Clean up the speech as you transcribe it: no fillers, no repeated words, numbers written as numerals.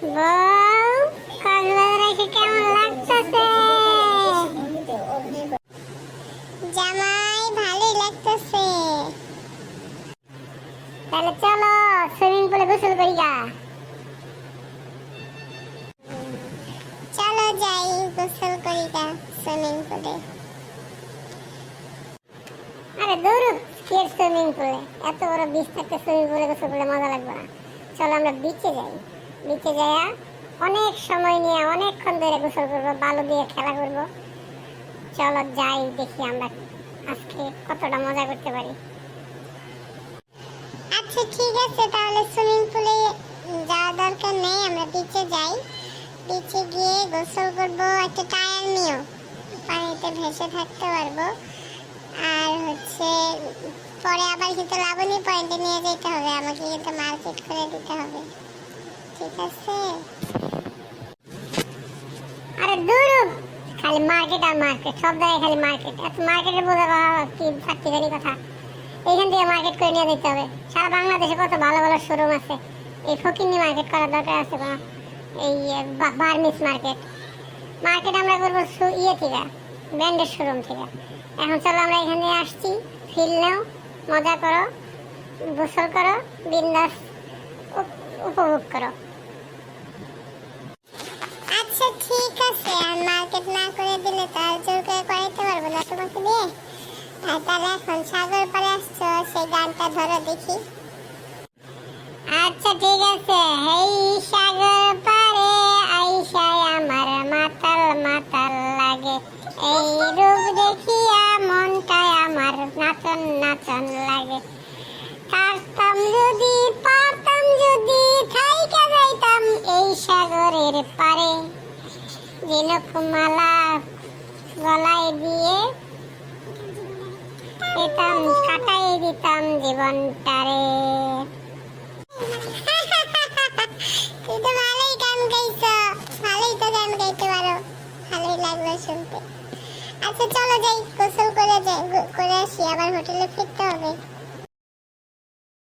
বউ, কক্সবাজারে এসে কেমন লাগতেছে? জামাই ভালোই লাগতেছে। তাহলে চলো সুইমিং পুলে গোসল করি গা। চলো যাই গোসল করি গা সুইমিং পুলে। আরে দূর, কি সুইমিং পুলে? এত বড় বিচ থাকতে সুইমিং পুলে গোসল করলে মজা লাগবে না। চলো আমরা বিচে যাই। বিচে যাইয়া অনেক সময় নিয়ে অনেকক্ষণ ধরে গোসল করবো, বালু দিয়ে খেলা করবো। চলো যাই, দেখি আমরা আজকে কতটা মজা করতে পারি। আচ্ছা ঠিক আছে, তাহলে সুইমিং পুলে যাওয়ার দরকার নেই, আমরা বিচে যাই। বিচে গিয়ে গোসল করবো, একটা টায়ার নিও, পানিতে ভেসে থাকতে পারবো। আর পরে আবার কিন্তু লাবণী পয়েন্টে নিয়ে যেতে হবে, আমাকে কিন্তু মার্কেট করে দিতে হবে, ঠিক আছে? আরে দূর, খালি মার্কেট আর মার্কেট, সব জায়গায় খালি মার্কেট। এত মার্কেটের বোঝা কি থাকতে জানি কথা। এইখান থেকে মার্কেট করে নিয়ে যেতে হবে। সারা বাংলাদেশে কত ভালো ভালো শোরুম আছে, এই ফকিন্নি মার্কেট করার দরকার আছে কোনো? এই বার্মিস মার্কেট আমরা করবো ইয়ে থেকে, ব্র্যান্ডের শোরুম থেকে। এখন চলো আমরা এখানে আসছি, ফিল নাও, মজা করো, গোসল করো, বিন্দাস উপভোগ করো। আচ্ছা ঠিক আছে, আর মার্কেট না করে দিলে তো আর জোর করে করাইতে পারবো না তোমাকে দিয়ে। তাহলে এখন সাগর পাড়ে আসছো, সেই গানটা ধরো দেখি। আচ্ছা ঠিক আছে। এই সাগর পারে আইসায় আমার মাতাল মাতাল লাগে, এই রূপ দেখিয়া মনটায় আমার নাচন নাচন লাগে। পারতাম যদি থাইকা যাইতাম এই সাগরের পারে, ঝিনুকমালা গলায় দিয়ে কাটাই দিতাম জীবনটারে। তুই তো ভালোই গান গাইছো, ভালোই তো গান গাইতে পারো, ভালোই লাগলো শুনতে। আচ্ছা চলো যাই, গোসল করে আসি, আবার হোটেলে ফিরতে হবে।